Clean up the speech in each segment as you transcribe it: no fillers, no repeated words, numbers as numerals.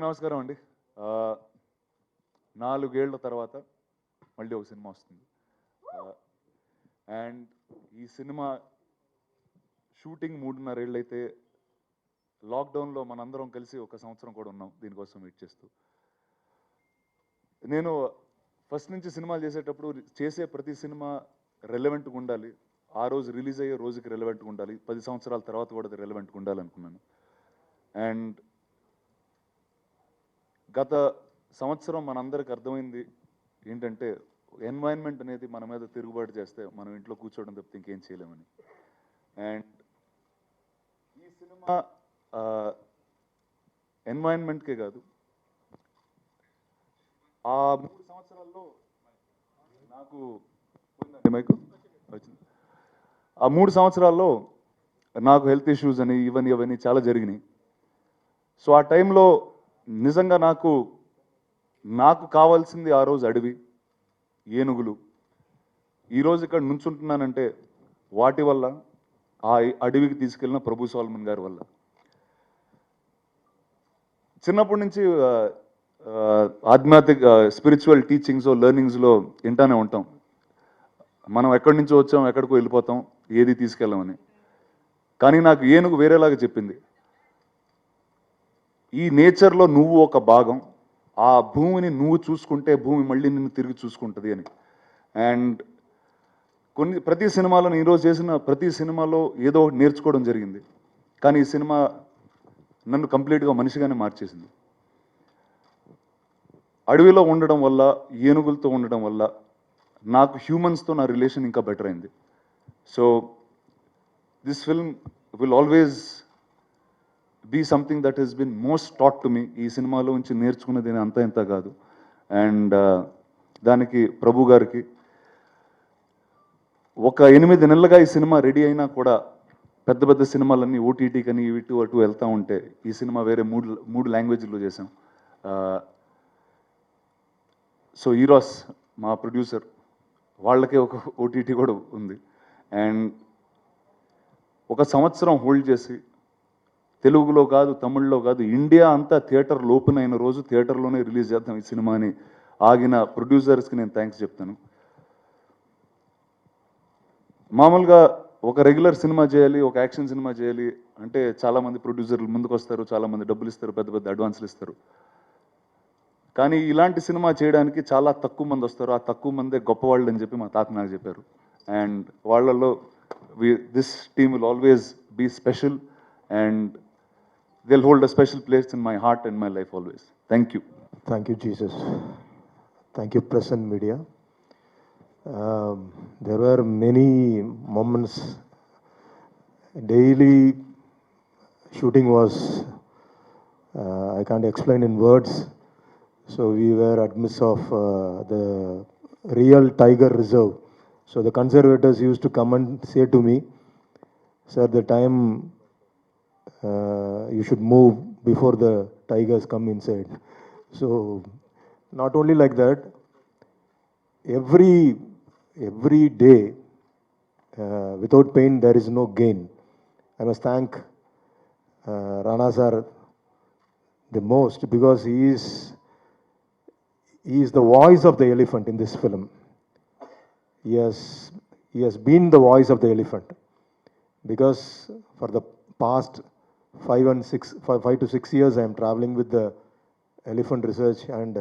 నమస్కారం అండి. 4 ఏళ్ల తర్వాత మళ్ళీ ఒక సినిమా వస్తుంది. అండ్ ఈ సినిమా షూటింగ్ 3.5 ఏళ్ళు అయితే లాక్డౌన్లో మనందరం కలిసి ఒక సంవత్సరం కూడా ఉన్నాం దీనికోసం వెయిట్ చేస్తూ. నేను ఫస్ట్ నుంచి సినిమాలు చేసేటప్పుడు చేసే ప్రతి సినిమా రెలవెంట్గా ఉండాలి, ఆ రోజు రిలీజ్ అయ్యే రోజుకి రెలవెంట్గా ఉండాలి, 10 సంవత్సరాల తర్వాత కూడా అది రెలవెంట్గా ఉండాలనుకున్నాను. అండ్ గత సంవత్సరం మనందరికి అర్థమైంది ఏంటంటే ఎన్వైరన్మెంట్ అనేది మన మీద తిరుగుబాటు చేస్తే మనం ఇంట్లో కూర్చోవడం తప్పితే ఇంకేం చేయలేమని. అండ్ ఈ సినిమా ఎన్వైరన్మెంట్కే కాదు, ఆ 3 సంవత్సరాల్లో నాకు మైకు వచ్చింది. ఆ 3 సంవత్సరాల్లో నాకు హెల్త్ ఇష్యూస్ అని ఇవన్నీ చాలా జరిగినాయి. సో ఆ టైంలో నిజంగా నాకు కావాల్సింది ఆ రోజు అడవి, ఏనుగులు. ఈరోజు ఇక్కడ నుంచుంటున్నానంటే వాటి వల్ల, ఆ అడవికి తీసుకెళ్ళిన ప్రభు సోల్మన్ గారి వల్ల. చిన్నప్పటి నుంచి ఆధ్యాత్మిక స్పిరిచువల్ టీచింగ్స్ లెర్నింగ్స్లో వింటానే ఉంటాం, మనం ఎక్కడి నుంచో వచ్చాం ఎక్కడికో వెళ్ళిపోతాం, ఏది తీసుకెళ్ళమని. కానీ నాకు ఏనుగు వేరేలాగా చెప్పింది, ఈ నేచర్లో నువ్వు ఒక భాగం, ఆ భూమిని నువ్వు చూసుకుంటే భూమి మళ్ళీ నిన్ను తిరిగి చూసుకుంటుంది అని. అండ్ ప్రతి సినిమాలో నేను ఈరోజు చేసిన ప్రతి సినిమాలో ఏదో ఒకటి నేర్చుకోవడం జరిగింది. కానీ ఈ సినిమా నన్ను కంప్లీట్గా మనిషిగానే మార్చేసింది. అడవిలో ఉండడం వల్ల, ఏనుగులతో ఉండడం వల్ల నాకు హ్యూమన్స్తో నా రిలేషన్ ఇంకా బెటర్ అయింది. So this film will always be something that has been most taught to me. ఈ సినిమాలో నుంచి నేర్చుకున్నది అంత ఇంత కాదు. అండ్ దానికి ప్రభు గారికి ఒక 8 నెలలుగా ఈ సినిమా రెడీ అయినా కూడా పెద్ద పెద్ద సినిమాలన్నీ ఓటీటీ కానీ ఇటు అటు వెళ్తూ ఉంటే ఈ సినిమా వేరే మూడు లాంగ్వేజ్లో చేసాం. సో ఈరోస్ మా ప్రొడ్యూసర్, వాళ్ళకే ఒక ఓటీటీ కూడా ఉంది. అండ్ ఒక సంవత్సరం హోల్డ్ చేసి తెలుగులో కాదు, తమిళ్లో కాదు, ఇండియా అంతా థియేటర్లు ఓపెన్ అయిన రోజు థియేటర్లోనే రిలీజ్ చేద్దాం ఈ సినిమాని ఆగిన ప్రొడ్యూసర్స్కి నేను థ్యాంక్స్ చెప్తాను. మామూలుగా ఒక రెగ్యులర్ సినిమా చేయాలి, ఒక యాక్షన్ సినిమా చేయాలి అంటే చాలామంది ప్రొడ్యూసర్లు ముందుకు వస్తారు, చాలామంది డబ్బులు ఇస్తారు, పెద్ద పెద్ద అడ్వాన్స్లు ఇస్తారు. కానీ ఇలాంటి సినిమా చేయడానికి చాలా తక్కువ మంది వస్తారు, ఆ తక్కువ మందే గొప్పవాళ్ళు అని చెప్పి మా తాత నాకు చెప్పారు. అండ్ వాళ్ళల్లో this team will always be special and they'll hold a special place in my heart and my life always. Thank you. Thank you, Jesus. Thank you, press and media. There were many moments. Daily shooting was, I can't explain in words. So we were at midst of the real tiger reserve. So the conservators used to come and say to me, sir, the time you should move before the tigers come inside. So not only like that, every day without pain there is no gain. I must thank Rana sir the most, because he is the voice of the elephant in this film. He has been the voice of the elephant, because for the past 5 to 6 years I am traveling with the elephant research, and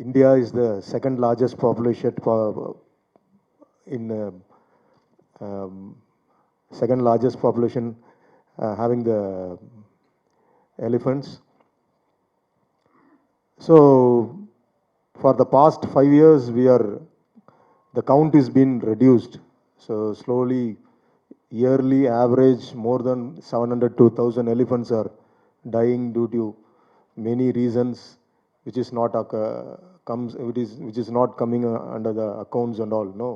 India is the second largest population second largest population having the elephants. So for the past 5 years the count is been reduced. So slowly, yearly average more than 700 to 1,000 elephants are dying due to many reasons, which is not which is not coming under the accounts and all. No,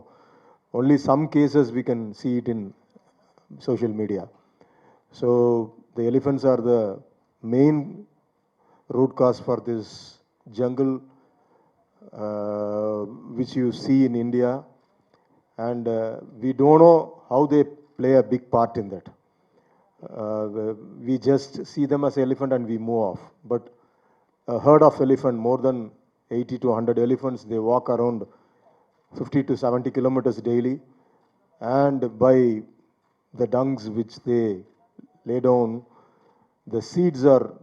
only some cases we can see it in social media. So the elephants are the main root cause for this jungle which you see in India, and we don't know how they play a big part in that. we just see them as elephant and we move off. But a herd of elephant, more than 80 to 100 elephants, they walk around 50 to 70 kilometers daily, and by the dungs which they lay down, the seeds are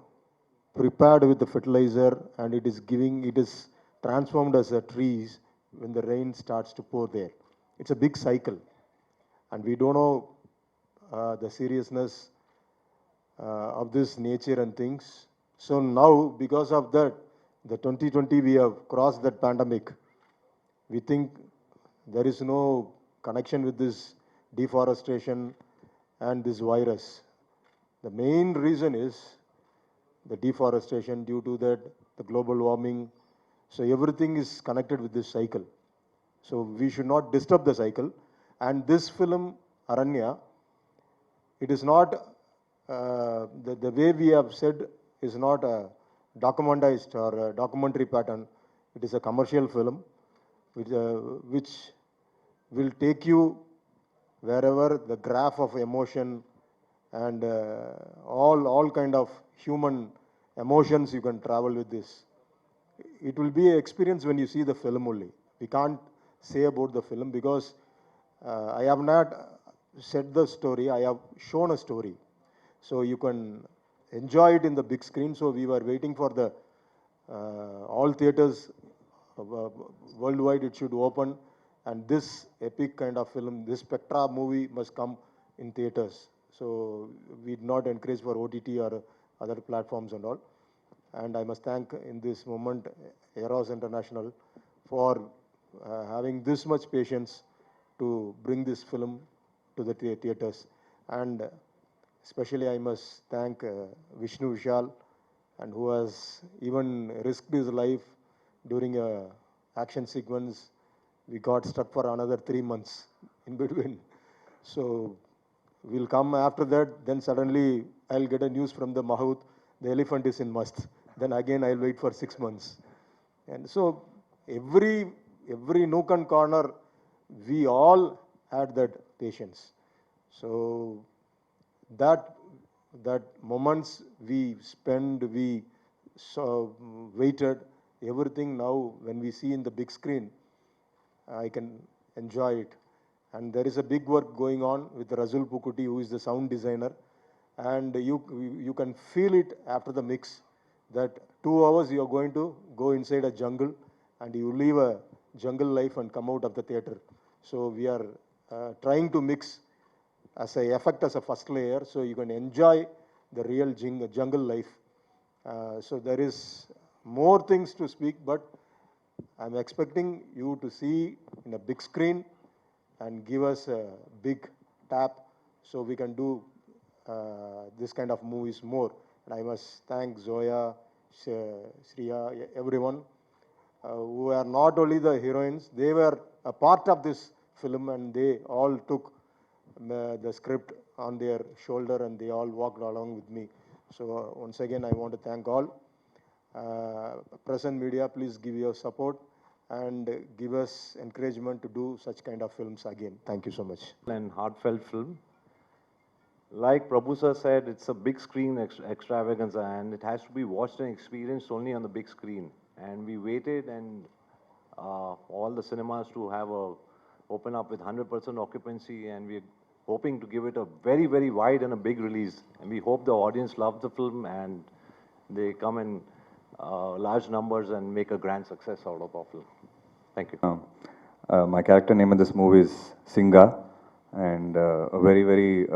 prepared with the fertilizer, and it is transformed as a trees when the rain starts to pour there. It's a big cycle, and we don't know the seriousness of this nature and things. So now, because of that, the 2020 we have crossed that pandemic. We think there is no connection with this deforestation and this virus. The main reason is the deforestation, due to that, the global warming. So everything is connected with this cycle. So we should not disturb the cycle. And this film, Aranya, it is not, the way we have said is not a documentized or a documentary pattern. It is a commercial film which will take you wherever the graph of emotion and all kind of human emotions you can travel with this. It will be an experience when you see the film only. We can't say about the film because I have not said the story, I have shown a story. So you can enjoy it in the big screen. So we were waiting for the all theaters worldwide, it should open, and this epic kind of film, this Spectra movie must come in theaters. So we did not encourage for OTT or other platforms and all. And I must thank in this moment Eros International for having this much patience to bring this film to the theaters. And especially I must thank Vishnu Vishal, and who has even risked his life during a action sequence. We got stuck for another 3 months in between. So we'll come after that. Then suddenly I'll get a news from the Mahout, the elephant is in Mast. Then again I'll wait for 6 months. And so every nook and corner, we all had that patience. So that moments we spend, we waited, everything now when we see in the big screen, I can enjoy it. And there is a big work going on with Razul Pukuti, who is the sound designer. And you can feel it after the mix, that 2 hours you are going to go inside a jungle and you live a jungle life and come out of the theater. So we are trying to mix as a effect as a first layer, so you can enjoy the real jungle life. So there is more things to speak, but I'm expecting you to see in a big screen and give us a big tap so we can do this kind of movies more. And I must thank Zoya, Shriya, everyone who are not only the heroines, they were a part of this film, and they all took the script on their shoulder and they all walked along with me. So once again, I want to thank all. Present media, please give your support and give us encouragement to do such kind of films again. Thank you so much. And heartfelt film. Like Prabhu sir said, it's a big screen extravaganza, and it has to be watched and experienced only on the big screen. And we waited, and all the cinemas to have open up with 100% occupancy, and we're hoping to give it a very, very wide and a big release. And we hope the audience loves the film and they come in large numbers and make a grand success out of our film. Thank you. My character name in this movie is Singa, and a very, very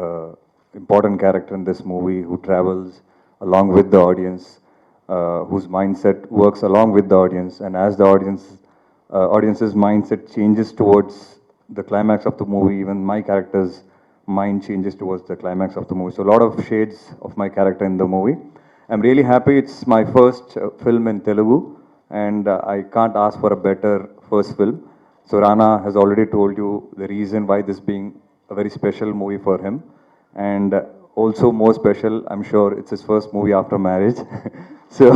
important character in this movie who travels along with the audience, whose mindset works along with the audience, and as the audience's mindset changes towards the climax of the movie, even my character's mind changes towards the climax of the movie. So a lot of shades of my character in the movie. I'm really happy. It's my first film in Telugu, and I can't ask for a better first film. So Rana has already told you the reason why this being a very special movie for him, and also more special, I'm sure it's his first movie after marriage. So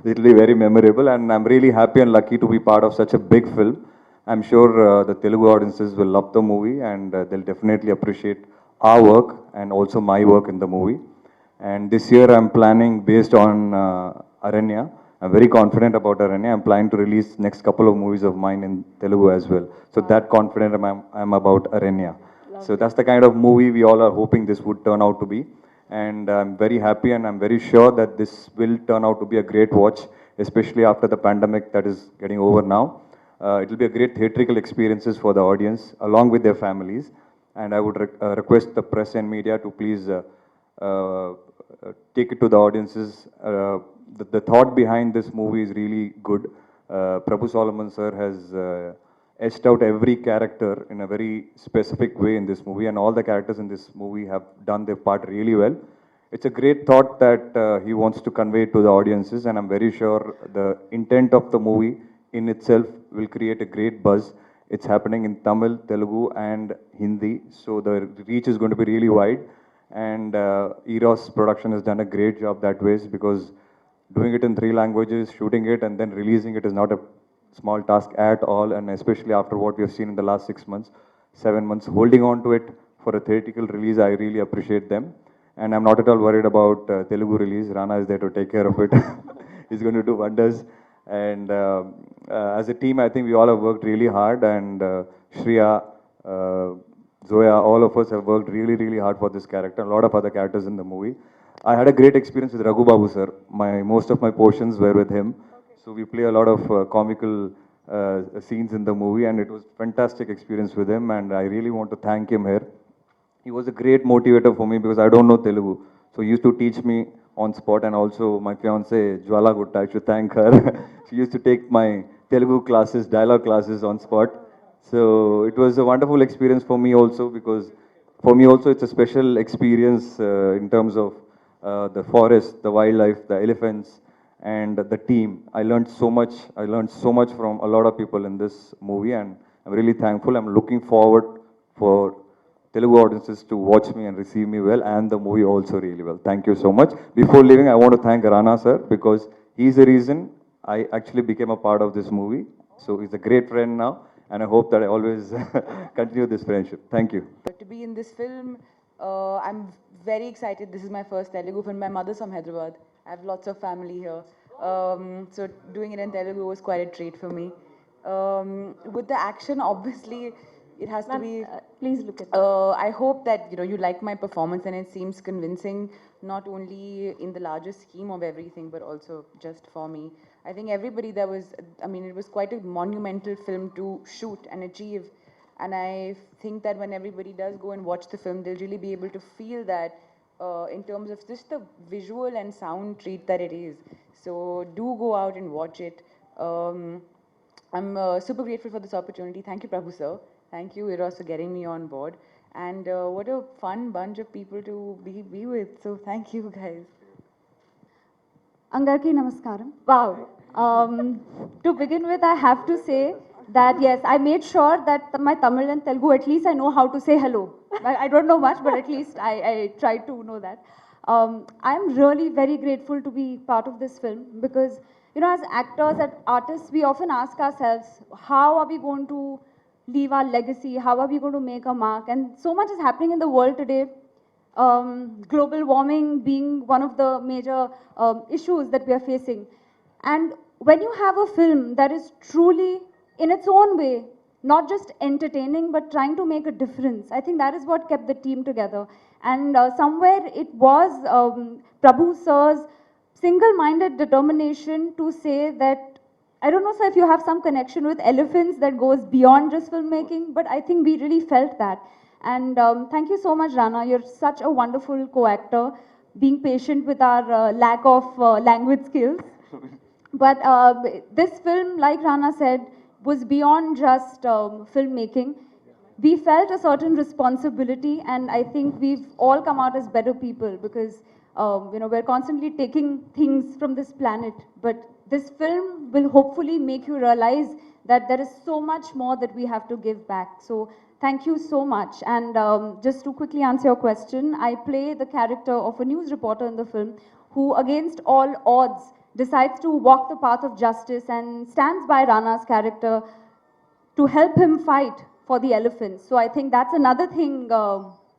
it'll be very memorable, and I'm really happy and lucky to be part of such a big film. I'm sure the Telugu audiences will love the movie, and they'll definitely appreciate our work and also my work in the movie. And this year I'm planning based on Aranya. I'm very confident about Aranya. I'm planning to release next couple of movies of mine in Telugu as well. So that confident I'm about Aranya. So that's the kind of movie we all are hoping this would turn out to be. And I'm very happy and I'm very sure that this will turn out to be a great watch, especially after the pandemic that is getting over now. It will be a great theatrical experiences for the audience along with their families. And I would request the press and media to please uh, take it to the audiences. The thought behind this movie is really good. Prabhu Solomon sir has etched out every character in a very specific way in this movie, and all the characters in this movie have done their part really well. It's a great thought that he wants to convey to the audiences, and I'm very sure the intent of the movie in itself will create a great buzz. It's happening in Tamil, Telugu, and Hindi, so the reach is going to be really wide. And Eros production has done a great job that way because doing it in 3 languages, shooting it, and then releasing it is not a small task at all, and especially after what we have seen in the last 6 months, 7 months, holding on to it for a theatrical release, I really appreciate them. And I'm not at all worried about Telugu release. Rana is there to take care of it. He's going to do wonders. And as a team, I think we all have worked really hard, and Shreya, Zoya, all of us have worked really, really hard for this character, a lot of other characters in the movie. I had a great experience with Raghu Babu sir. Most of my portions were with him. So we play a lot of comical scenes in the movie, and it was fantastic experience with him, and I really want to thank him here. He was a great motivator for me because I don't know Telugu. So he used to teach me on spot, and also my fiance Jwala Gutta, I should thank her. She used to take my Telugu classes, dialogue classes on spot. So it was a wonderful experience for me also, because for me also it's a special experience in terms of the forest, the wildlife, the elephants, and the team. I learned so much. I learned so much from a lot of people in this movie, and I'm really thankful. I'm looking forward for Telugu audiences to watch me and receive me well, and the movie also really well. Thank you so much. Before leaving, I want to thank Rana sir, because he's the reason I actually became a part of this movie. So he's a great friend now, and I hope that I always continue this friendship. Thank you. To be in this film, I'm very excited. This is my first Telugu film. My mother's from Hyderabad. I have lots of family here. So doing it in Telugu was quite a treat for me. With the action, obviously, it has to be. Please look at I hope that you like my performance and it seems convincing, not only in the larger scheme of everything, but also just for me. I think everybody that was, I mean, it was quite a monumental film to shoot and achieve. And I think that when everybody does go and watch the film, they'll really be able to feel that in terms of just the visual and sound treat that it is. So do go out and watch it. I'm super grateful for this opportunity. Thank you, Prabhu sir. Thank you, Eros, for getting me on board. And what a fun bunch of people to be with. So thank you, guys. Angarki Namaskaram. Wow. To begin with, I have to say that yes, I made sure that my Tamil and Telugu, at least I know how to say hello. I don't know much, but at least I tried to know that. I'm really very grateful to be part of this film because, as actors and artists, we often ask ourselves, how are we going to leave our legacy? How are we going to make a mark? And so much is happening in the world today. Global warming being one of the major issues that we are facing. And when you have a film that is truly, in its own way, not just entertaining, but trying to make a difference, I think that is what kept the team together. And somewhere it was Prabhu sir's single-minded determination to say that, I don't know, sir, if you have some connection with elephants that goes beyond just filmmaking, but I think we really felt that. And thank you so much, Rana. You're such a wonderful co-actor, being patient with our lack of language skills. But this film, like Rana said, was beyond just filmmaking. We felt a certain responsibility, and I think we've all come out as better people because we're constantly taking things from this planet. But this film will hopefully make you realize that there is so much more that we have to give back. So thank you so much. And just to quickly answer your question, I play the character of a news reporter in the film who, against all odds, decides to walk the path of justice and stands by Rana's character to help him fight for the elephants. So I think that's another thing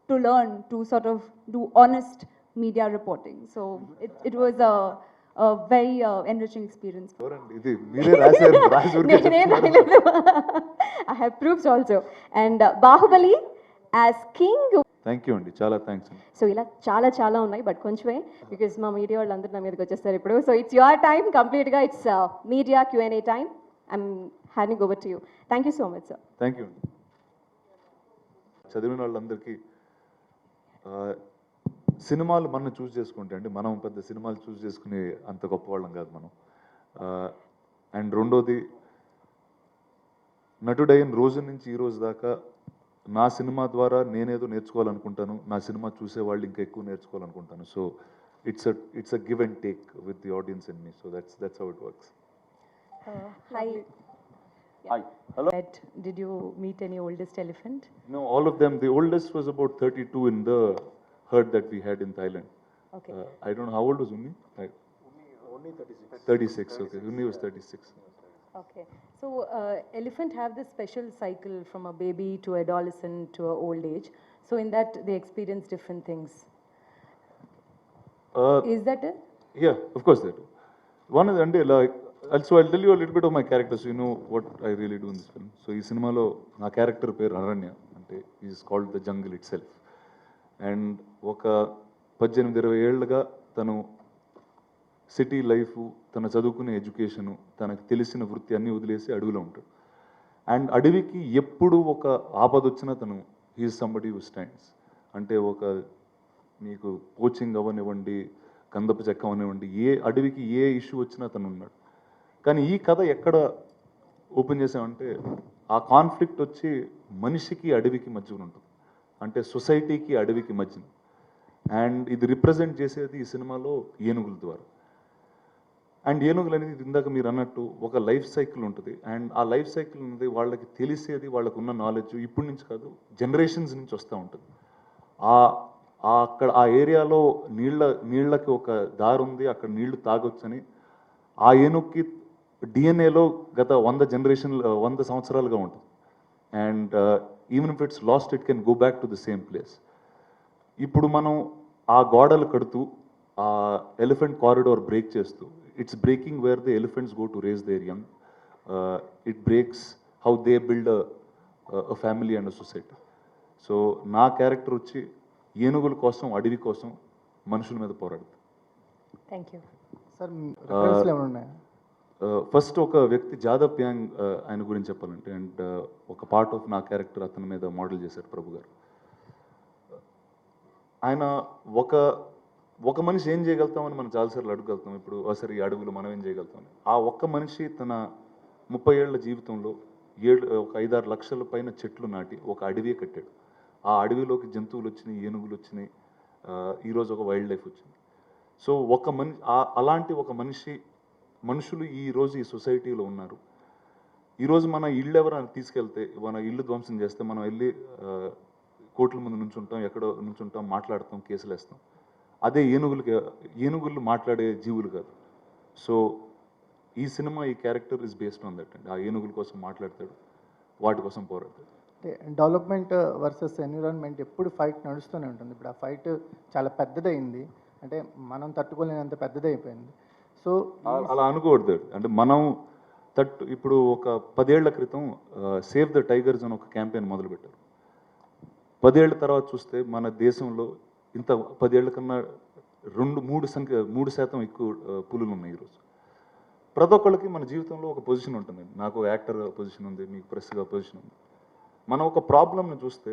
to learn to sort of do honest media reporting. So it was a very enriching experience. ఎవరండి ఇది? మీరే రాశారు, రాసి ఊరికే చెప్తున్నారు. I have proofs also. And Bahubali as king. Thank you అండి, చాలా thanks అండి. సో ఇలా చాలా చాలా ఉన్నాయి బట్ కొంచెమే బికాస్ మా మీడియా వాళ్ళందరూ నా మీదకి వచ్చేస్తారు ఇప్పుడు. సో ఇట్స్ యువర్ టైం కంప్లీట్గా, it's media Q&A time. I'm handing over to you. Thank you so much sir. Thank you అండి. చదివిన వాళ్ళందరికీ సినిమాలు మనం చూస్ చేసుకుంటే అండి, మనం పెద్ద సినిమాలు చూస్ చేసుకునే అంత గొప్ప వాళ్ళం కాదు మనం. అండ్ రెండోది, నటుడైన రోజు నుంచి ఈ రోజు దాకా నా సినిమా ద్వారా నేనేదో నేర్చుకోవాలనుకుంటాను, నా సినిమా చూసేవాళ్ళు ఇంకా ఎక్కువ నేర్చుకోవాలనుకుంటాను. So it's a give and take with the audience and me. So that's how it works. Hi. Hi. Hello. Did you meet any oldest elephant? No, all of them. The oldest was about 32 in the herd that we had in Thailand. Okay. I don't know, how old was Unni? Only 36. 36, okay. Unni was 36. Okay. So elephant have this special cycle from a baby to adolescent to a old age. So in that they experience different things. Is that it? Yeah, of course they do. One is, and like, also I'll tell you a little bit of my character, so you know what I really do in this film. So, ee cinema lo na character peru Aranya, ante he is called the jungle itself. And oka 18-20 ఏళ్ళుగా తను city life, తన చదువుకునే education, తనకు తెలిసిన వృత్తి అన్నీ వదిలేసి అడవిలో ఉంటాడు. అండ్ అడవికి ఎప్పుడు ఒక ఆపద వచ్చినా తను హీఈస్ సంబడి హూ స్టాండ్స్. అంటే ఒక మీకు కోచింగ్ అవ్వనివ్వండి, కందపు చెక్క అవనివ్వండి, ఏ అడవికి ఏ ఇష్యూ వచ్చినా తను ఉన్నాడు. కానీ ఈ కథ ఎక్కడ ఓపెన్ చేసామంటే, ఆ కాన్ఫ్లిక్ట్ వచ్చి మనిషికి అడవికి మధ్యన ఉంటుంది, అంటే సొసైటీకి అడవికి మధ్యన. అండ్ ఇది రిప్రజెంట్ చేసేది ఈ సినిమాలో ఏనుగుల ద్వారా. అండ్ ఏనుగులు అనేది ఇందాక మీరు అన్నట్టు ఒక లైఫ్ సైకిల్ ఉంటుంది. అండ్ ఆ లైఫ్ సైకిల్ అనేది వాళ్ళకి తెలిసేది, వాళ్ళకు ఉన్న నాలెడ్జ్ ఇప్పటి నుంచి కాదు, జనరేషన్స్ నుంచి వస్తూ ఉంటుంది. అక్కడ ఆ ఏరియాలో నీళ్ళకి ఒక దారి ఉంది, అక్కడ నీళ్లు తాగొచ్చని ఆ ఏనుగుకి డిఎన్ఏలో గత 100 సంవత్సరాలుగా ఉంటుంది. And even if it's lost, it can go back to the same place. ఇప్పుడు మనం ఆ గోడలు కడుతూ ఆ ఎలిఫెంట్ కారిడోర్ బ్రేక్ చేస్తూ, it's breaking where the elephants go to raise their young. It breaks how they build a family and a society. So నా character వచ్చి ఏనుగుల కోసం, అడవి కోసం మనుషుల మీద పోరాడుతుంది. Thank you. సార్ రిఫరెన్స్లు ఏమైనా ఉన్నాయా? ఫస్ట్ ఒక వ్యక్తి జాదవ్ ప్యాంగ్, ఆయన గురించి చెప్పాలంటే, అండ్ ఒక పార్ట్ ఆఫ్ నా క్యారెక్టర్ అతని మీద మోడల్ చేశారు ప్రభు గారు. ఆయన ఒక మనిషి ఏం చేయగలుగుతామని మనం చాలాసార్లు అడగలుగుతాం. ఇప్పుడు సరే ఈ అడవులు మనం ఏం చేయగలుగుతామని. ఆ ఒక్క మనిషి తన 30 ఏళ్ల జీవితంలో ఒక 5-6 లక్షల పైన చెట్లు నాటి ఒక అడవియే కట్టాడు. ఆ అడవిలోకి జంతువులు వచ్చినాయి, ఏనుగులు వచ్చినాయి, ఈరోజు ఒక వైల్డ్ లైఫ్ వచ్చింది. సో అలాంటి ఒక మనుషులు ఈరోజు ఈ సొసైటీలో ఉన్నారు. ఈరోజు మన ఇళ్ళు ఎవరైనా తీసుకెళ్తే, మన ఇల్లు ధ్వంసం చేస్తే మనం వెళ్ళి కోర్టుల ముందు నుంచుంటాం, ఎక్కడో నుంచుంటాం, మాట్లాడతాం, కేసులు వేస్తాం. అదే ఏనుగులు మాట్లాడే జీవులు కాదు. సో ఈ సినిమా, ఈ character is based on that అండి. ఆ ఏనుగుల కోసం మాట్లాడతాడు, వాటి కోసం పోరాడతాడు. డెవలప్మెంట్ వర్సెస్ ఎన్విరాన్మెంట్ ఎప్పుడు ఫైట్ నడుస్తూనే ఉంటుంది. ఇప్పుడు ఆ ఫైట్ చాలా పెద్దదైంది, అంటే మనం తట్టుకోలేనంత పెద్దదైపోయింది. సో అలా అనుకోవద్దు. అంటే మనం ఇప్పుడు ఒక 10 ఏళ్ల క్రితం సేవ్ ద టైగర్స్ అని ఒక క్యాంపెయిన్ మొదలుపెట్టారు. 10 ఏళ్ల తర్వాత చూస్తే మన దేశంలో ఇంత 10 ఏళ్ల కన్నా 3% ఎక్కువ పులులు ఉన్నాయి ఈరోజు. ప్రతి ఒక్కళ్ళకి మన జీవితంలో ఒక పొజిషన్ ఉంటుంది. నాకు యాక్టర్ పొజిషన్ ఉంది, మీకు ప్రెస్గా పొజిషన్ ఉంది. మనం ఒక ప్రాబ్లమ్ని చూస్తే,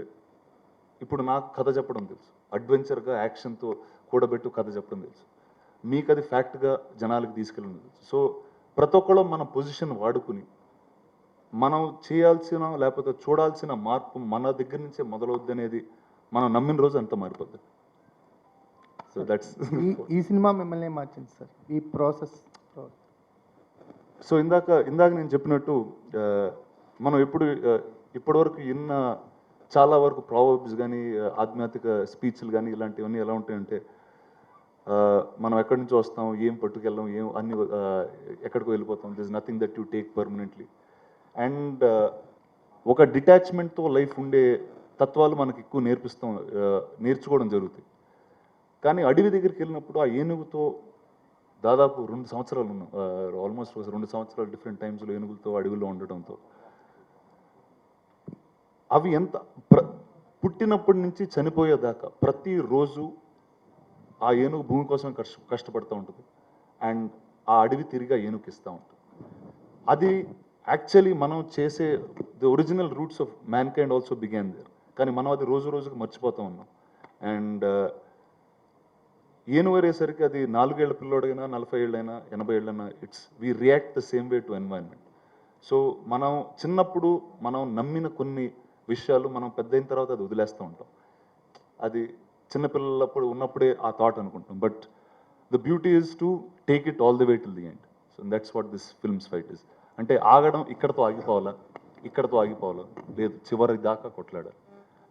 ఇప్పుడు నాకు కథ చెప్పడం తెలుసు, అడ్వెంచర్గా యాక్షన్తో కూడబెట్టు కథ చెప్పడం తెలుసు, మీకు అది ఫ్యాక్ట్గా జనాలకు తీసుకెళ్ళడం తెలుసు. సో ప్రతి ఒక్కళ్ళు మన పొజిషన్ వాడుకుని మనం చేయాల్సిన లేకపోతే చూడాల్సిన మార్పు మన దగ్గర నుంచే మొదలవుద్ది అనేది మనం నమ్మిన రోజు అంత మారిపోద్ది. సో దట్స్ ఈ సినిమా మిమ్మల్ని ఏం మార్చింది సార్, ఈ ప్రాసెస్? సో ఇందాక నేను చెప్పినట్టు, మనం ఇప్పటివరకు చాలా వరకు ప్రావర్బ్స్ కానీ, ఆధ్యాత్మిక స్పీచ్లు కానీ ఇలాంటివన్నీ ఎలా ఉంటాయంటే, మనం ఎక్కడి నుంచి వస్తాం, ఏం పట్టుకెళ్ళాం, అన్ని ఎక్కడికో వెళ్ళిపోతాం, this nothing that you take permanently. And ఒక డిటాచ్మెంట్తో లైఫ్ ఉండే తత్వాలు మనకి ఎక్కువ నేర్చుకోవడం జరుగుతాయి. కానీ అడవి దగ్గరికి వెళ్ళినప్పుడు ఆ ఏనుగుతో దాదాపు 2 సంవత్సరాలు ఉన్నాం, ఆల్మోస్ట్ 2 సంవత్సరాలు డిఫరెంట్ టైమ్స్లో ఏనుగులతో అడవిలో ఉండటంతో అవి ఎంత పుట్టినప్పటి నుంచి చనిపోయేదాకా ప్రతిరోజు ఆ ఏనుగు భూమి కోసం కష్టపడుతూ ఉంటుంది అండ్ ఆ అడవి తిరిగి ఆ ఏనుగుకి ఇస్తూ ఉంటుంది. అది యాక్చువల్లీ మనం చేసే the original roots of mankind also began there, కానీ మనం అది రోజు రోజుకి మర్చిపోతూ ఉన్నాం. అండ్ ఏనుగు వేరేసరికి అది 4 ఏళ్ల పిల్లోడైనా 40 ఏళ్ళైనా 80 ఏళ్ళైనా we react the same way to environment. So మనం చిన్నప్పుడు మనం నమ్మిన కొన్ని విషయాలు మనం పెద్ద అయిన తర్వాత అది వదిలేస్తూ ఉంటాం. అది చిన్నపిల్లలప్పుడు ఉన్నప్పుడే ఆ థాట్ అనుకుంటాం. But the beauty is to take it all the way till the end. So that's what this films fight is. అంటే ఆగడం ఇక్కడతో ఆగిపోవాలా, ఇక్కడతో ఆగిపోవాలా, లేదు చివరి దాకా కొట్లాడాలి.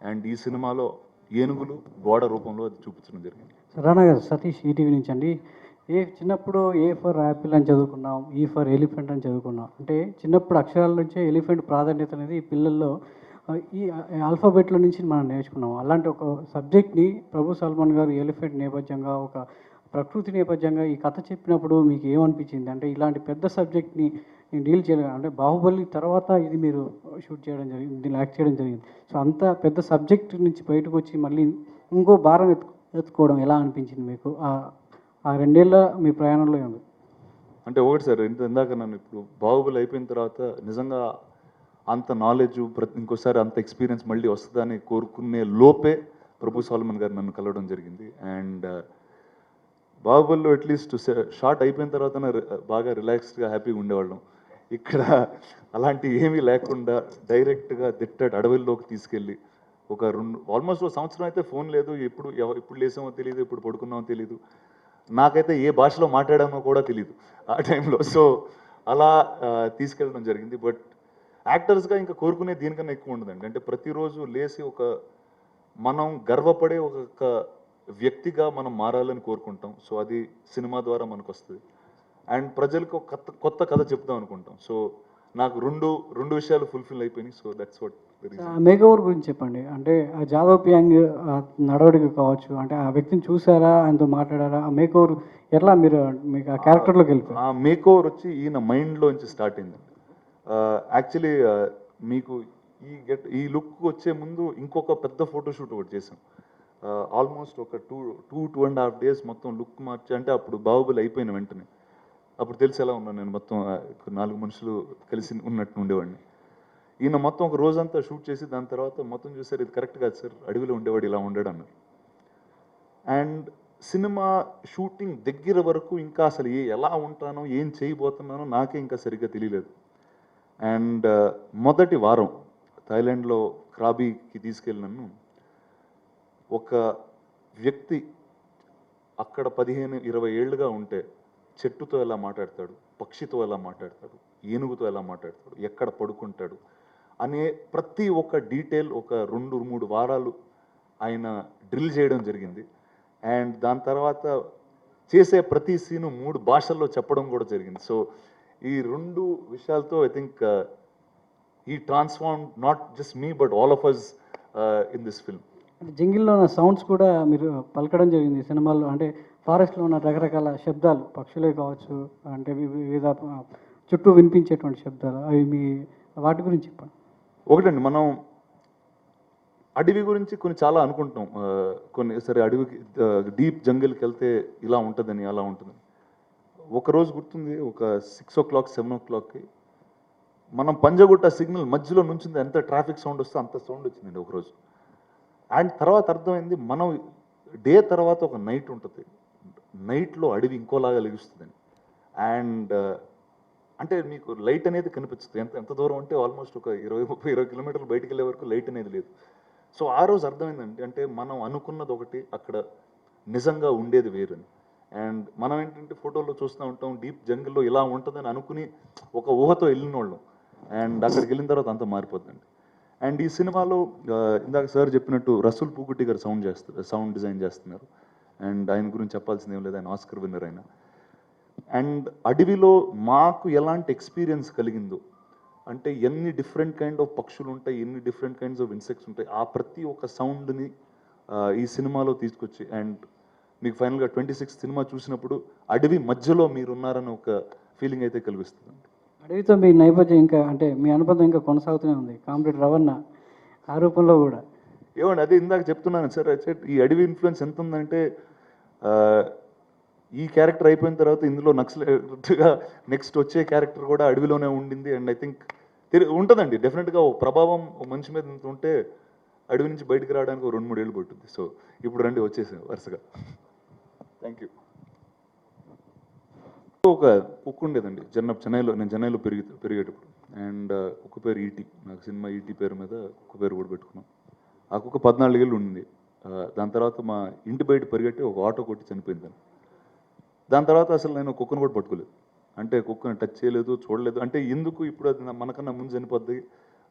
అండ్ ఈ సినిమాలో ఏనుగులు గోడ రూపంలో అది చూపించడం జరిగింది. రానా గారు, సతీష్ ఈటీవీ నుంచి అండి. చిన్నప్పుడు ఏ ఫర్ యాపిల్ అని చదువుకున్నాం, ఈ ఫర్ ఎలిఫెంట్ అని చదువుకున్నాం. అంటే చిన్నప్పుడు అక్షరాల నుంచే ఎలిఫెంట్ ప్రాధాన్యత అనేది పిల్లల్లో ఈ ఆల్ఫాబెట్ల నుంచి మనం నేర్చుకున్నాం. అలాంటి ఒక సబ్జెక్ట్ని ప్రభు సల్మాన్ గారు ఎలిఫెంట్ నేపథ్యంగా, ఒక ప్రకృతి నేపథ్యంగా ఈ కథ చెప్పినప్పుడు మీకు ఏమనిపించింది? అంటే ఇలాంటి పెద్ద సబ్జెక్ట్ని నేను డీల్ చేయడం, అంటే బాహుబలి తర్వాత ఇది మీరు షూట్ చేయడం జరిగింది, దీన్ని యాక్ట్ చేయడం జరిగింది. సో అంత పెద్ద సబ్జెక్ట్ నుంచి బయటకు వచ్చి మళ్ళీ ఇంకో భారం ఎత్తుకోవడం ఎలా అనిపించింది మీకు? ఆ 2 ఏళ్ళ మీ ప్రయాణంలో ఏమి? అంటే ఒకటి సార్, ఇందాక నన్ను ఇప్పుడు బాహుబలి అయిపోయిన తర్వాత నిజంగా అంత నాలెడ్జ్ ఇంకోసారి అంత ఎక్స్పీరియన్స్ మళ్ళీ వస్తుందని కోరుకునే లోపే ప్రభు సల్మాన్ గారు నన్ను కలవడం జరిగింది. అండ్ బాహుబలిలో అట్లీస్ట్ షార్ట్ అయిపోయిన తర్వాత బాగా రిలాక్స్డ్గా హ్యాపీగా ఉండేవాళ్ళం. ఇక్కడ అలాంటి ఏమీ లేకుండా డైరెక్ట్గా అడవుల్లోకి తీసుకెళ్ళి ఒక ఆల్మోస్ట్ 1 సంవత్సరం అయితే ఫోన్ లేదు, ఎప్పుడు లేసామో తెలియదు, ఎప్పుడు పడుకున్నామో తెలియదు, నాకైతే ఏ భాషలో మాట్లాడామో కూడా తెలియదు ఆ టైంలో. సో అలా తీసుకెళ్ళడం జరిగింది. బట్ యాక్టర్స్గా ఇంకా కోరుకునే దీనికన్నా ఎక్కువ ఉండదండి. అంటే ప్రతిరోజు లేచి మనం గర్వపడే ఒక వ్యక్తిగా మనం మారాలని కోరుకుంటాం. సో అది సినిమా ద్వారా మనకు వస్తుంది. అండ్ ప్రజలకు కొత్త కథ చెప్దాం అనుకుంటాం. సో నాకు రెండు విషయాలు ఫుల్ఫిల్ అయిపోయినాయి. So that's what make over గురించి చెప్పండి. అంటే ఆ జాదవ్ పియాంగ్ నడవడిక కావచ్చు, అంటే ఆ వ్యక్తిని చూసారా, ఆయనతో మాట్లాడారా? ఆ మేక్ ఓవర్ ఎట్లా మీకు ఆ క్యారెక్టర్లోకి వెళ్ళిపోయి? ఆ మేక్ ఓవర్ వచ్చి ఈయన మైండ్లోంచి స్టార్ట్ అయిందండి. యాక్చువల్లీ మీకు ఈ లుక్ వచ్చే ముందు ఇంకొక పెద్ద ఫోటోషూట్ ఒకటి చేసాం. ఆల్మోస్ట్ ఒక 2.5 days మొత్తం లుక్ మార్చి, అంటే అప్పుడు బాహుబలి అయిపోయిన వెంటనే అప్పుడు తెలిసి ఎలా ఉన్నాను నేను, మొత్తం 4 మనుషులు కలిసి ఉన్నట్టు ఉండేవాడిని. ఈయన మొత్తం ఒక రోజంతా షూట్ చేసి దాని తర్వాత మొత్తం చూసారు, ఇది కరెక్ట్ కాదు సార్, అడవిలో ఉండేవాడు ఇలా ఉండడు అన్నారు. అండ్ సినిమా షూటింగ్ దగ్గర వరకు ఇంకా అసలు ఎలా ఉంటానో ఏం చేయబోతున్నానో నాకే ఇంకా సరిగ్గా తెలియలేదు. అండ్ మొదటి వారం థాయిలాండ్లో క్రాబీకి తీసుకెళ్ళి నన్ను ఒక వ్యక్తి అక్కడ 15-20 ఏళ్ళుగా ఉంటే చెట్టుతో ఎలా మాట్లాడతాడు, పక్షితో ఎలా మాట్లాడతాడు, ఏనుగుతో ఎలా మాట్లాడతాడు, ఎక్కడ పడుకుంటాడు అనే ప్రతి ఒక్క డీటెయిల్ ఒక 2-3 వారాలు ఆయన డ్రిల్ చేయడం జరిగింది. అండ్ దాని తర్వాత చేసే ప్రతి సీను 3 భాషల్లో చెప్పడం కూడా జరిగింది. సో ఈ 2 విషయాలతో ఐ థింక్ ఈ transform not just me but all of us in this film. అంటే జంగిల్లో ఉన్న సౌండ్స్ కూడా మీరు పలకడం జరిగింది సినిమాల్లో. అంటే ఫారెస్ట్లో ఉన్న రకరకాల శబ్దాలు, పక్షులే కావచ్చు, అంటే వివిధ చుట్టూ వినిపించేటువంటి శబ్దాలు, అవి వాటి గురించి చెప్పండి. ఒకటండి, మనం అడవి గురించి చాలా అనుకుంటాం. సరే అడవికి డీప్ జంగిల్కి వెళ్తే ఇలా ఉంటుందని, అలా ఉంటుంది. ఒకరోజు గుర్తుంది, ఒక 6 o'clock 7 o'clockకి మనం పంజగుట్ట సిగ్నల్ మధ్యలో నుంచింది, ఎంత ట్రాఫిక్ సౌండ్ వస్తే అంత సౌండ్ వచ్చిందండి ఒకరోజు. అండ్ తర్వాత అర్థమైంది, మనం డే తర్వాత ఒక నైట్ ఉంటుంది, నైట్లో అడవి ఇంకోలాగా లెగుస్తుందని. అండ్ అంటే మీకు లైట్ అనేది కనిపిస్తుంది, ఎంత దూరం అంటే ఆల్మోస్ట్ ఒక 20-30 కిలోమీటర్లు బయటికి వెళ్ళే వరకు లైట్ అనేది లేదు. సో ఆ రోజు అర్థమైందండి, అంటే మనం అనుకున్నది ఒకటి, అక్కడ నిజంగా ఉండేది వేరని. అండ్ మనం ఏంటంటే ఫోటోలో చూస్తూ ఉంటాం, డీప్ జంగిల్లో ఇలా ఉంటుందని అనుకుని ఒక ఊహతో వెళ్ళిన వాళ్ళం. అండ్ అక్కడికి వెళ్ళిన తర్వాత అంతా మారిపోతుందండి. అండ్ ఈ సినిమాలో ఇందాక సార్ చెప్పినట్టు రసూల్ పూకుట్టి గారు సౌండ్ డిజైన్ చేస్తున్నారు. అండ్ ఆయన గురించి చెప్పాల్సింది ఏం లేదు, ఆయన ఆస్కర్ విన్నర్ అయినా. అండ్ అడవిలో మాకు ఎలాంటి ఎక్స్పీరియన్స్ కలిగిందో, అంటే ఎన్ని డిఫరెంట్ కైండ్ ఆఫ్ పక్షులు ఉంటాయి, ఎన్ని డిఫరెంట్ కైండ్స్ ఆఫ్ ఇన్సెక్ట్స్ ఉంటాయి, ఆ ప్రతి ఒక్క సౌండ్ని ఈ సినిమాలో తీసుకొచ్చి, అండ్ మీకు ఫైనల్గా 26 సినిమా చూసినప్పుడు అడవి మధ్యలో మీరున్నారని ఒక ఫీలింగ్ అయితే కలిగిస్తుంది. అడవితో మీ నేపథ్యం ఇంకా అంటే మీ అనుబంధం ఇంకా కొనసాగుతూనే ఉంది, కామ్రేడ్ రవణ ఆ రూపంలో కూడా. ఏమండి అదే ఇందాక చెప్తున్నాను సార్, ఈ అడవి ఇన్ఫ్లుయెన్స్ ఎంత ఉందంటే ఈ క్యారెక్టర్ అయిపోయిన తర్వాత ఇందులో నక్సలైట్గా నెక్స్ట్ వచ్చే క్యారెక్టర్ కూడా అడవిలోనే ఉండింది. అండ్ ఐ థింక్ ఉంటుందండి డెఫినెట్గా ఒక ప్రభావం ఒక మనిషి మీద ఇంత ఉంటే అడవి నుంచి బయటకు రావడానికి ఒక 2-3 ఏళ్ళు పట్టుద్ది. సో ఇప్పుడు రండి వచ్చేసాం వరుసగా. Thank you. ఒక కుక్క ఉండేదండి చెన్నైలో, నేను చెన్నైలో పెరిగేటప్పుడు. అండ్ కుక్క పేరు ఈటీ, నాకు సినిమా ఈటీ పేరు మీద కుక్క పేరు కూడా పెట్టుకున్నాం. ఆ కుక్క 14 ఏళ్ళు ఉండింది. దాని తర్వాత మా ఇంటి బయట పరిగెట్టి ఒక ఆటో కొట్టి చనిపోయింది దాన్ని. దాని తర్వాత అసలు నేను కుక్కను కూడా పట్టుకోలేదు, అంటే కుక్కను టచ్ చేయలేదు, చూడలేదు. అంటే ఎందుకు ఇప్పుడు అది మనకన్నా ముందు చనిపోద్ది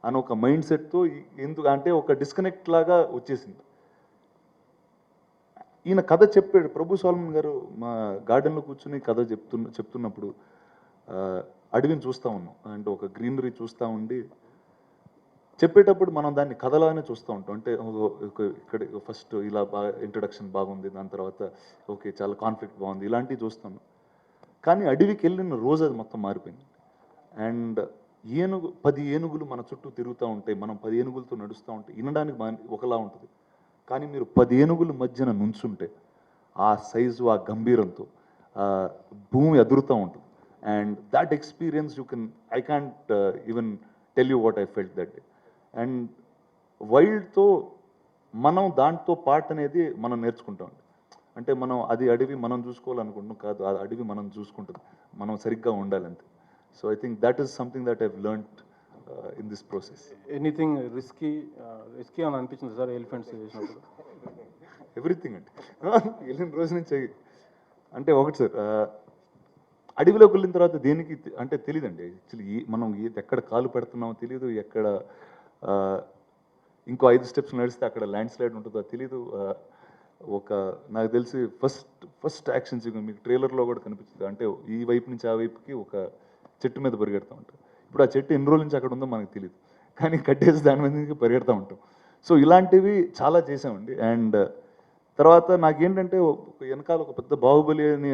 అని ఒక మైండ్ సెట్తో, ఎందుకు అంటే ఒక డిస్కనెక్ట్ లాగా వచ్చేసింది. ఈయన కథ చెప్పాడు, ప్రభు సోలమన్ గారు మా గార్డెన్లో కూర్చుని కథ చెప్తున్నప్పుడు అడవిని చూస్తూ ఉన్నాం, అంటే ఒక గ్రీనరీ చూస్తూ ఉండి చెప్పేటప్పుడు మనం దాన్ని కథలానే చూస్తూ ఉంటాం. అంటే ఇక్కడ ఫస్ట్ ఇలా బాగా ఇంట్రడక్షన్ బాగుంది, దాని తర్వాత ఓకే చాలా కాన్ఫ్లిక్ట్ బాగుంది, ఇలాంటివి చూస్తాం. కానీ అడవికి వెళ్ళిన రోజు అది మొత్తం మారిపోయింది. అండ్ 10 ఏనుగులు మన చుట్టూ తిరుగుతూ ఉంటాయి, మనం 10 ఏనుగులతో నడుస్తూ ఉంటాయి, వినడానికి ఒకలా ఉంటుంది. కానీ మీరు 10 ఏనుగుల మధ్యన నుంచుంటే ఆ సైజు, ఆ గంభీరంతో భూమి అదురుతూ ఉంటుంది. And that experience I can't even tell you what I felt that day. And వైల్డ్తో మనం దాంతో పార్ట్ అనేది మనం నేర్చుకుంటాం. అంటే మనం అది అడవి మనం చూసుకోవాలనుకుంటున్నాం కాదు, ఆ అడవి మనం చూసుకుంటుంది, మనం సరిగ్గా ఉండాలంతే. So I think that is something that I've learned in this process. Anything risky అని అనిపించింది సార్ ఎలిఫెంట్స్ చేసినప్పుడు? ఎవ్రీథింగ్ అండి. వెళ్ళిన రోజు నుంచి అంటే ఒకటి సార్, అడవిలోకి వెళ్ళిన తర్వాత దేనికి అంటే తెలియదండి యాక్చువల్లీ. మనం ఎక్కడ కాలు పెడుతున్నామో తెలియదు, ఎక్కడ ఇంకో 5 స్టెప్స్ నడిస్తే అక్కడ ల్యాండ్ స్లైడ్ ఉంటుందో తెలియదు. నాకు తెలిసి ఫస్ట్ యాక్షన్ సీక్వెన్స్ మీకు ట్రైలర్లో కూడా కనిపిస్తుంది. అంటే ఈ వైపు నుంచి ఆ వైపుకి ఒక చెట్టు మీద పరిగెడుతూ ఉంటాం. ఇప్పుడు ఆ చెట్టు ఎన్ని రోజుల నుంచి అక్కడ ఉందో మనకు తెలియదు, కానీ కట్టేసి దాని మీద నుంచి పరిగెడుతూ ఉంటాం. సో ఇలాంటివి చాలా చేసామండి. అండ్ తర్వాత నాకేంటంటే వెనకాల ఒక పెద్ద బాహుబలి అని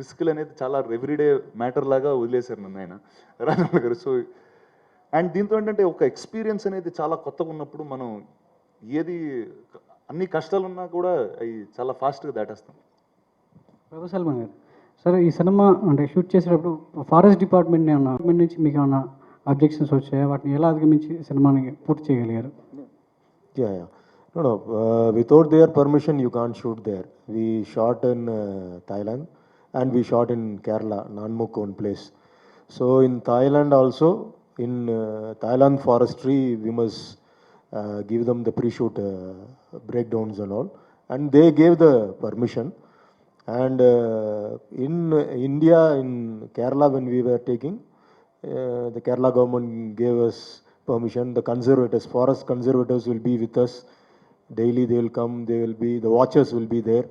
రిస్క్లు అనేది చాలా ఎవ్రీడే మ్యాటర్ లాగా వదిలేశారు నన్ను ఆయన రాజమౌళి గారు. సో అండ్ దీంతో ఏంటంటే ఒక ఎక్స్పీరియన్స్ అనేది చాలా కొత్తగా ఉన్నప్పుడు మనం అన్ని కష్టాలున్నా కూడా అవి చాలా ఫాస్ట్గా దాటేస్తాం. ప్రభు సల్మాన్ గారు, సరే ఈ సినిమా అంటే షూట్ చేసేటప్పుడు ఫారెస్ట్ డిపార్ట్మెంట్ నుంచి మీకు ఏమైనా అబ్జెక్షన్స్ వచ్చాయా? వాటిని ఎలా అధిగమించి సినిమాని పూర్తి చేయగలిగారు? Yeah. No. Without their permission, you can't shoot there. We shot in Thailand and we shot in Kerala, Nanmuk one place. So in Thailand also, in Thailand forestry, we must give them the pre-shoot breakdowns and all. And they gave the permission. And in India, in Kerala, when we were taking, the Kerala government gave us permission. The conservators, forest conservators will be with us daily. They will come, the watchers will be there.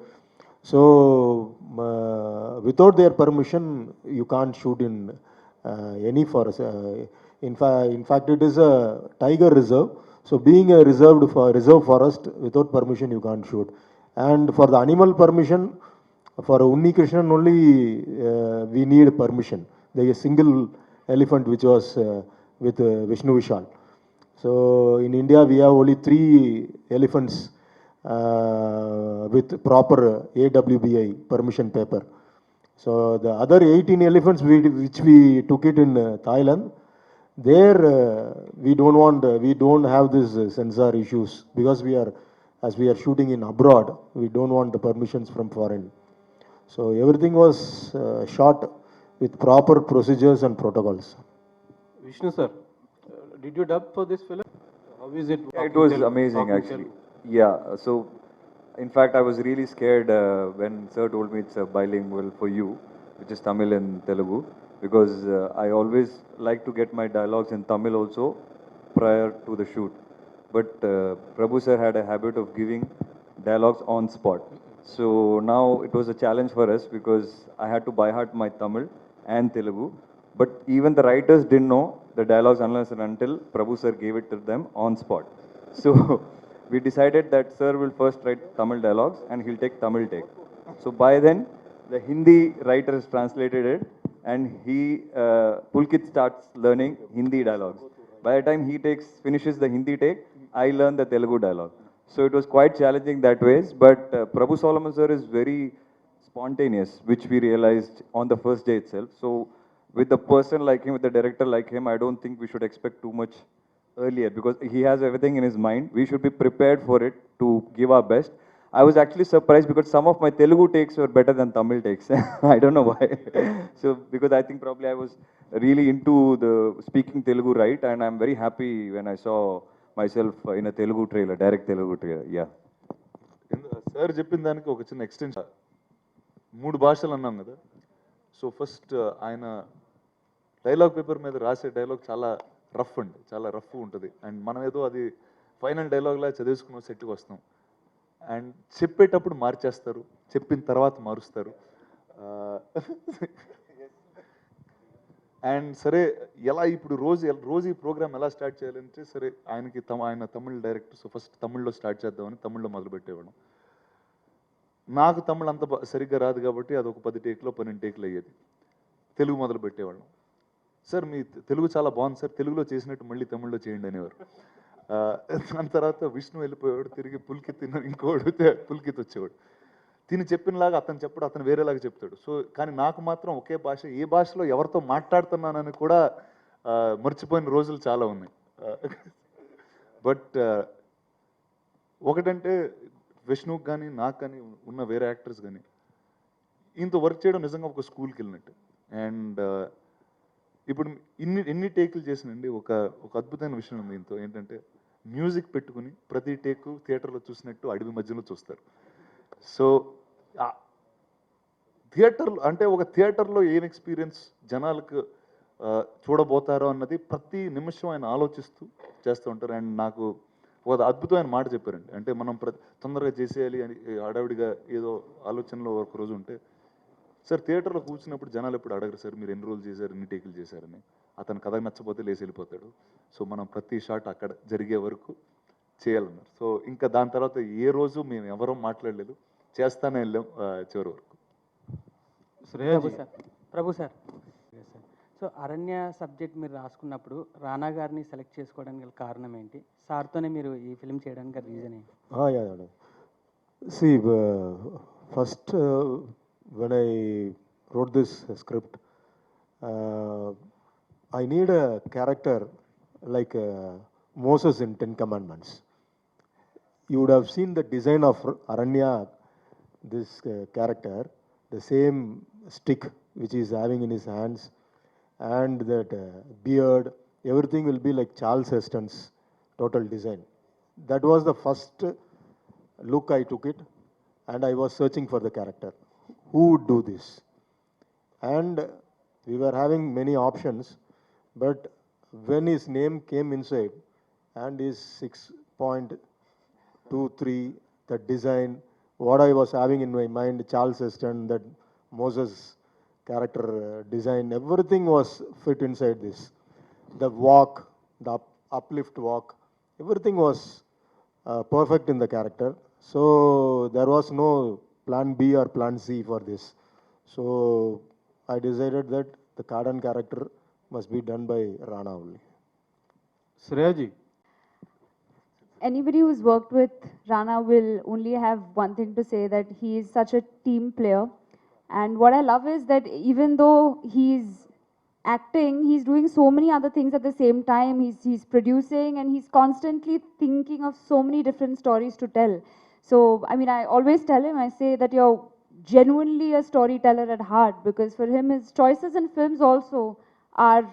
So without their permission, you can't shoot in any forest. In fact, it is a tiger reserve. So being a reserve forest, without permission, you can't shoot. And for the animal permission, for Unni Krishnan only, we need permission. There is a single elephant which was with Vishnu Vishal. So in India, we have only 3 elephants with proper AWBI permission paper. So the other 18 elephants which we took it in Thailand, there we don't have this censor issues, because as we are shooting in abroad, we don't want the permissions from foreign. So everything was shot with proper procedures and protocols. Vishnu sir, did you dub for this film? How is it? Yeah, it was amazing actually. Yeah, so in fact I was really scared when sir told me it's a bilingual for you, which is Tamil and Telugu, because I always like to get my dialogues in Tamil also prior to the shoot. But Prabhu sir had a habit of giving dialogues on spot. So now it was a challenge for us because I had to by heart my Tamil and Telugu. But even the writers didn't know the dialogues unless and until Prabhu sir gave it to them on spot. So we decided that sir will first write Tamil dialogues and he'll take Tamil take. So by then, the Hindi writer has translated it, and Pulkit starts learning Hindi dialogues. By the time he finishes the Hindi take, I learn the Telugu dialogue. So it was quite challenging that ways, but Prabhu Solomon sir is very spontaneous, which we realized on the first day itself. So with a person like him, with a director like him, I don't think we should expect too much earlier because he has everything in his mind. We should be prepared for it to give our best. I was actually surprised because some of my Telugu takes were better than Tamil takes. I don't know why. So because I think probably I was really into the speaking Telugu, right? And I'm very happy when I saw myself in a Telugu trailer, direct Telugu trailer. Yeah. Sir చెప్పిన దానికి ఒక చిన్న extension 3 భాషలు అన్నాం కదా. So first ఆయన dialogue paper మీద రాసే డైలాగ్ చాలా రఫ్ అండి, చాలా రఫ్ ఉంటుంది. అండ్ మనం ఏదో అది ఫైనల్ డైలాగ్లా చదివేసుకున్న సెట్కి వస్తాం. అండ్ చెప్పేటప్పుడు మార్చేస్తారు, చెప్పిన తర్వాత మారుస్తారు. అండ్ సరే ఎలా ఇప్పుడు రోజు ఈ ప్రోగ్రామ్ ఎలా స్టార్ట్ చేయాలంటే సరే ఆయన తమిళ్ డైరెక్టర్, సో ఫస్ట్ తమిళ్లో స్టార్ట్ చేద్దామని తమిళ్లో మొదలు పెట్టేవాడు. నాకు తమిళ్ అంత సరిగ్గా రాదు కాబట్టి అది ఒక 10 టేక్లో 12 టేక్లు అయ్యేది. తెలుగు మొదలు పెట్టేవాళ్ళం. సార్ మీ తెలుగు చాలా బాగుంది సార్, తెలుగులో చేసినట్టు మళ్ళీ తమిళ్లో చేయండి అనేవారు. దాని తర్వాత విష్ణు వెళ్ళిపోయాడు, తిరిగి పుల్కిత్ ఇంకోడు పుల్కిత్ వచ్చేవాడు. తిని చెప్పినలాగా అతను చెప్పడు, అతను వేరేలాగా చెప్తాడు. సో కానీ నాకు మాత్రం ఒకే భాష, ఏ భాషలో ఎవరితో మాట్లాడుతున్నానని కూడా మర్చిపోయిన రోజులు చాలా ఉన్నాయి. బట్ ఒకటంటే విష్ణుకి కానీ నాకు కానీ ఉన్న వేరే యాక్టర్స్ కానీ ఇంత వర్క్ చేయడం నిజంగా ఒక స్కూల్కి వెళ్ళినట్టు. అండ్ ఇప్పుడు ఎన్ని టేకులు చేసినండి ఒక అద్భుతమైన విషయం ఉంది ఇంతో, ఏంటంటే మ్యూజిక్ పెట్టుకుని ప్రతి టేకు థియేటర్లో చూసినట్టు అడవి మధ్యలో చూస్తారు. సో థియేటర్లో అంటే ఒక థియేటర్లో ఏం ఎక్స్పీరియన్స్ జనాలకు చూడబోతారో అన్నది ప్రతి నిమిషం ఆయన ఆలోచిస్తూ చేస్తూ ఉంటారు. అండ్ నాకు ఒక అద్భుతమైన మాట చెప్పారండి, అంటే మనం తొందరగా చేసేయాలి అని హడావిడిగా ఏదో ఆలోచనలో ఒక రోజు ఉంటే, సార్ థియేటర్లో కూర్చున్నప్పుడు జనాలు ఎప్పుడు అడగరు సార్ మీరు ఎన్ని రోజులు చేశారు, ఎన్ని టేకులు చేశారని. అతను కథ నచ్చపోతే లేచి వెళ్ళిపోతాడు. సో మనం ప్రతి షాట్ అక్కడ జరిగే వరకు చేయాలన్నారు. సో ఇంకా దాని తర్వాత ఏ రోజు మేము ఎవరూ మాట్లాడలేదు, చేస్తానే వెళ్ళాం చివరి వరకు. ప్రభు సార్, సో అరణ్య సబ్జెక్ట్ మీరు రాసుకున్నప్పుడు రానా గారిని సెలెక్ట్ చేసుకోవడానికి గల కారణం ఏంటి? సార్తోనే మీరు ఈ ఫిల్మ్ చేయడానికి రీజన్ ఏంటి? See, first when I wrote this script, I need a character like Moses in Ten Commandments. You would have seen the design of Aranya, this character, the same stick which he is having in his hands, and that beard, everything will be like Charles Heston's total design. That was the first look I took it, and I was searching for the character. Who would do this? And we were having many options, but when his name came inside, and his 6.23, the design, what I was having in my mind, Charles Heston, that Moses character design, everything was fit inside this. The walk, the uplift walk, everything was perfect in the character. So there was no plan B or plan C for this. So I decided that the Kardan character must be done by Rana only. Shreyaji. Anybody who's worked with Rana will only have one thing to say, that he is such a team player. And what I love is that even though he's acting, he's doing so many other things at the same time. He's producing, and he's constantly thinking of so many different stories to tell. So, I mean, I always tell him, I say that you're genuinely a storyteller at heart, because for him, his choices in films also are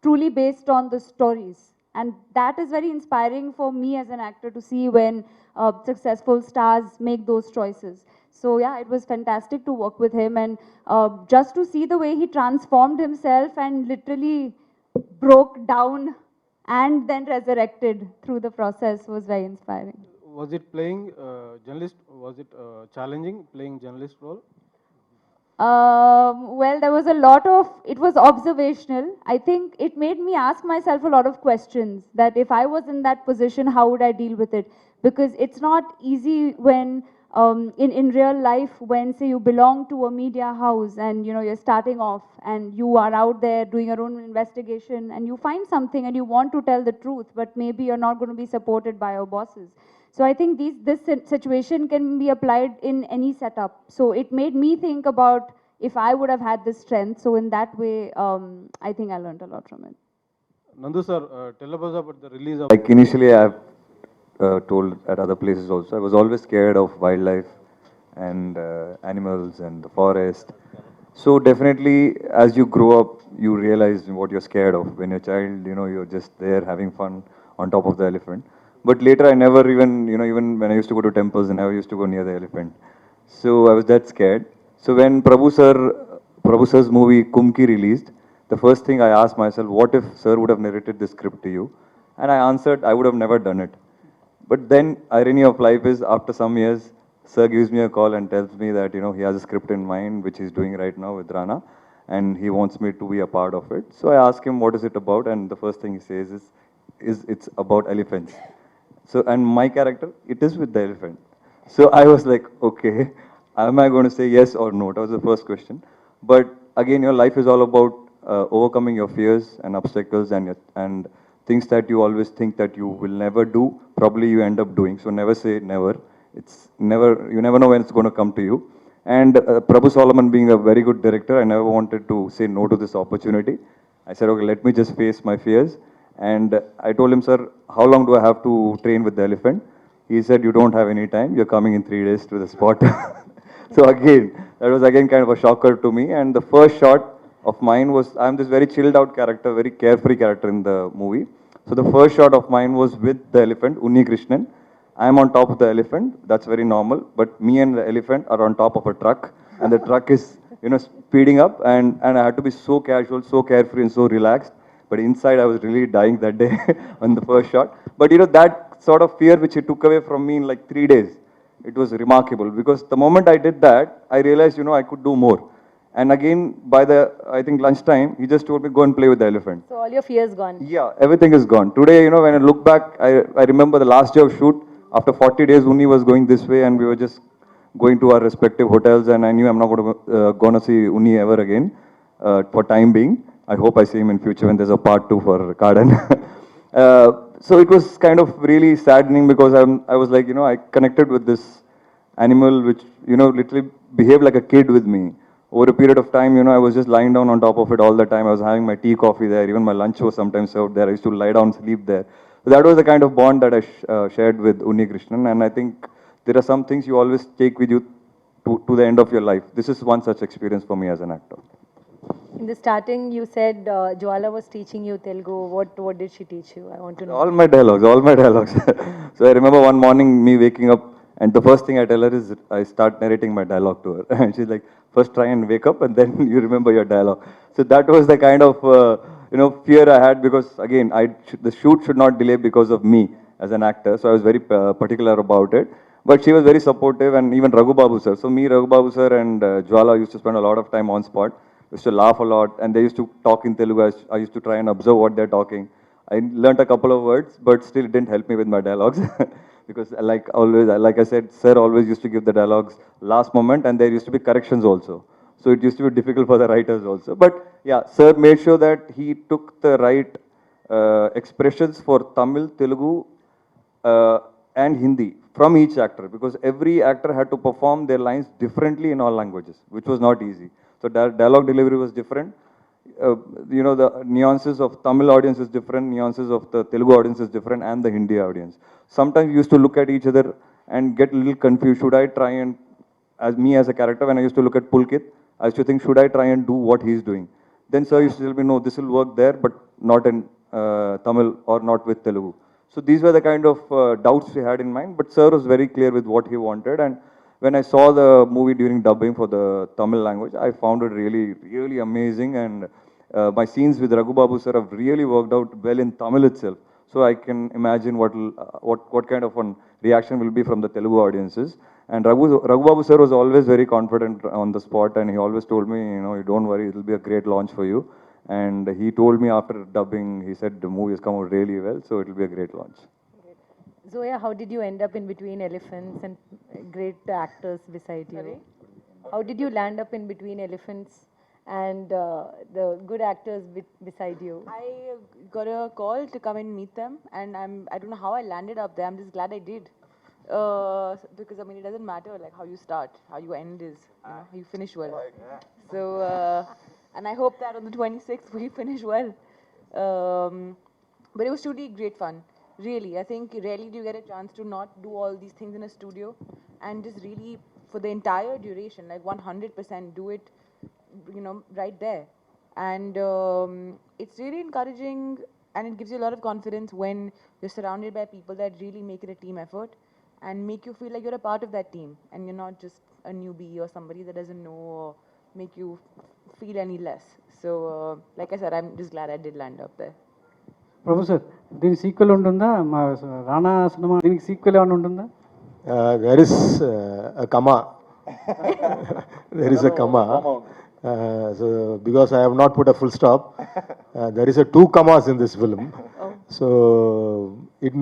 truly based on the stories. And that is very inspiring for me as an actor to see when successful stars make those choices. So yeah, it was fantastic to work with him, and just to see the way he transformed himself and literally broke down and then resurrected through the process was very inspiring. Was it playing journalist? Was it challenging playing journalist role? Well, there was a lot of, it was observational. I think it made me ask myself a lot of questions that if I was in that position, how would I deal with it? Because it's not easy when, in real life, when say you belong to a media house and you know you're starting off and you are out there doing your own investigation and you find something and you want to tell the truth, but maybe you're not going to be supported by your bosses. So I think situation can be applied in any setup. So it made me think about if I would have had this strength. So in that way, I think I learned a lot from it. Nandu sir, tell us about the release of. Like initially, I've told at other places also, I was always scared of wildlife and animals and the forest. So definitely, as you grow up, you realize what you're scared of. When you're a child, you know, you're just there having fun on top of the elephant. But later, I never even, you know, even when I used to go to temples, I never used to go near the elephant. So I was that scared. So when Prabhu sir's movie Kumki released, the first thing I asked myself, what if sir would have narrated this script to you? And I answered, I would have never done it. But then, irony of life is, after some years, sir gives me a call and tells me that, you know, he has a script in mind, which he's doing right now with Rana, and he wants me to be a part of it. So I ask him, what is it about? And the first thing he says is it's about elephants. So, and my character, it is with the elephant. So I was like, okay, am I going to say yes or no? That was the first question. But again, your life is all about overcoming your fears and obstacles and things that you always think that you will never do, probably you end up doing. So never say never. It's never, you never know when it's going to come to you. And Prabhu Solomon being a very good director, I never wanted to say no to this opportunity. I said, okay, let me just face my fears. And I told him, sir, how long do I have to train with the elephant? He said, you don't have any time. You're coming in 3 days to the spot. So again, that was again kind of a shocker to me. And the first shot of mine was, I'm this very chilled out character, very carefree character in the movie. So the first shot of mine was with the elephant, Unni Krishnan. I'm on top of the elephant, that's very normal. But me and the elephant are on top of a truck. And the truck is, you know, speeding up. And I had to be so casual, so carefree and so relaxed. But inside I was really dying that day on the first shot. But you know, that sort of fear which he took away from me in like 3 days, it was remarkable because the moment I did that, I realized, you know, I could do more. And again, by the, I think lunchtime, he just told me, go and play with the elephant. So all your fears gone. Yeah, everything is gone. Today, you know, when I look back, I remember the last day of shoot, after 40 days, Unni was going this way and we were just going to our respective hotels and I knew I'm not going to see Unni ever again for time being. I hope I see him in future when there's a part 2 for Garden. So it was kind of really saddening because I was like, you know, I connected with this animal which, you know, literally behaved like a kid with me. Over a period of time, you know, I was just lying down on top of it all the time. I was having my tea, coffee there. Even my lunch was sometimes served there. I used to lie down, sleep there. So that was the kind of bond that I shared with Unni Krishnan. And I think there are some things you always take with you to the end of your life. This is one such experience for me as an actor. In the starting, you said Jwala was teaching you Telugu. What did she teach you? I want to know. All my dialogues. So I remember one morning me waking up and the first thing I tell her is I start narrating my dialogue to her. And she's like, first try and wake up and then you remember your dialogue. So that was the kind of, you know, fear I had because again, the shoot should not delay because of me as an actor. So I was very particular about it. But she was very supportive and even Raghu Babu sir. So me, Raghu Babu sir and Jwala used to spend a lot of time on spot. Used to laugh a lot and they used to talk in Telugu. I used to try and observe what they're talking. I learned a couple of words, but still it didn't help me with my dialogues. Because like always, like I said, sir always used to give the dialogues last moment and there used to be corrections also. So it used to be difficult for the writers also. But yeah, sir made sure that he took the right expressions for Tamil, Telugu and Hindi from each actor because every actor had to perform their lines differently in all languages, which was not easy. So dialogue delivery was different. You know, the nuances of Tamil audience is different, nuances of the Telugu audience is different, and the Hindi audience. Sometimes we used to look at each other and get a little confused. Should I try and, as me as a character, when I used to look at Pulkit, I used to think, should I try and do what he's doing? Then sir used to tell me, no, this will work there, but not in Tamil or not with Telugu. So these were the kind of doubts we had in mind, but sir was very clear with what he wanted. And when I saw the movie during dubbing for the Tamil language, I found it really, really amazing. And my scenes with Raghu Babu sir have really worked out well in Tamil itself. So I can imagine what kind of one reaction will be from the Telugu audiences. And Raghu Babu sir was always very confident on the spot, and he always told me, you know, don't worry, it will be a great launch for you. And he told me after dubbing, he said the movie has come out really well, so it will be a great launch. Zoya, how did you end up in between elephants and great actors beside you? Sorry? How did you land up in between elephants and the good actors beside you? I got a call to come and meet them, and I don't know how I landed up there. I'm just glad I did. Because I mean, it doesn't matter like how you start, how you end is, you know, how you finish well. So, and I hope that on the 26th we finish well. But it was truly great fun. Really, I think rarely do you get a chance to not do all these things in a studio and just really, for the entire duration, like 100% do it, you know, right there. And it's really encouraging, and it gives you a lot of confidence when you're surrounded by people that really make it a team effort and make you feel like you're a part of that team and you're not just a newbie or somebody that doesn't know or make you feel any less. So, like I said, I'm just glad I did land up there. Professor దీని sequel ఉంటుందా? మా రానా cinema దీనికి sequel ఏమైనా ఉంటుందా? There is a comma. There is a comma. So because I have not put a full stop, there is a 2 commas in this film. So it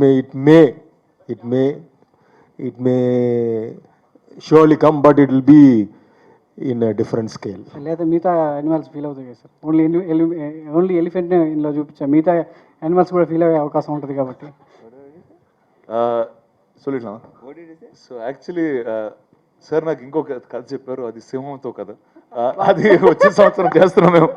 may surely come, but it will be in a different scale. లేదా మిగతా animals feel అవుతాయి కదా sir? Only ఎలిఫెంట్నే ఇందులో చూపించా, మిగతా animals కూడా feel అయ్యే అవకాశం ఉంటుంది కాబట్టి. சொல்லிடலாம். సో యాక్చువల్లీ సార్ నాకు ఇంకొక కథ చెప్పారు, అది సింహంతో కథ. అది వచ్చే సంవత్సరం చేస్తున్నాం మేము.